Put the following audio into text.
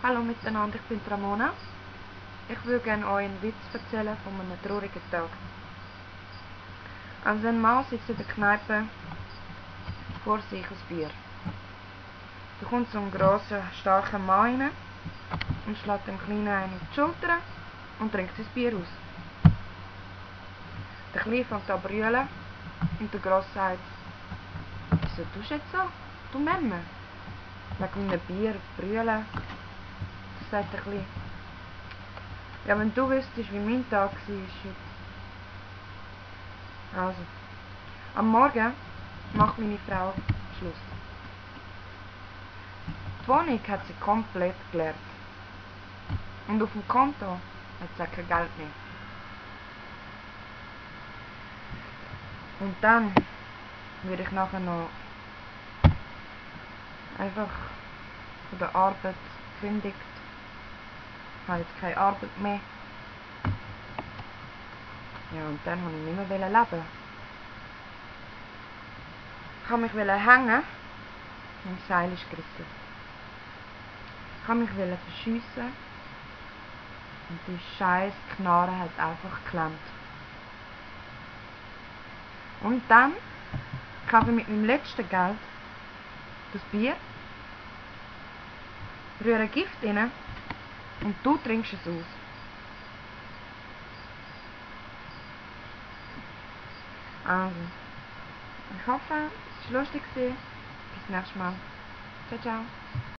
Hallo miteinander, ich bin Ramona. Ich würde gerne euch einen Witz erzählen von einem traurigen Tag. Also ein Mann sitzt in der Kneipe, vor sich ein Bier. Da kommt so ein grosser, starker Mann rein und schlägt dem Kleinen einen auf die Schulter und trinkt sein Bier aus. Der Kleine fängt an zu brüllen und der Grosse sagt: «Wieso tust du jetzt so, du Memme? Wegen einem Bier brüllen?» Da sagt der Kleine: «Ja, wenn du wüsstest, wie mein Tag war heute.» Also, am Morgen macht meine Frau Schluss. Die Wohnung hat sie komplett geleert. Und auf dem Konto hat sie kein Geld mehr. Und dann würde ich nachher noch einfach von der Arbeit gekündigt. Ich habe jetzt keine Arbeit mehr. Ja, und dann wollte ich nicht mehr leben. Ich wollte mich hängen und das Seil ist gerissen. Ich wollte mich verschiessen und die scheiß Knarre hat einfach geklemmt. Und dann kaufe ich mit meinem letzten Geld das Bier, rühre Gift rein und du trinkst es aus. Also, ich hoffe, es war lustig. Bis nächstes Mal. Ciao, ciao.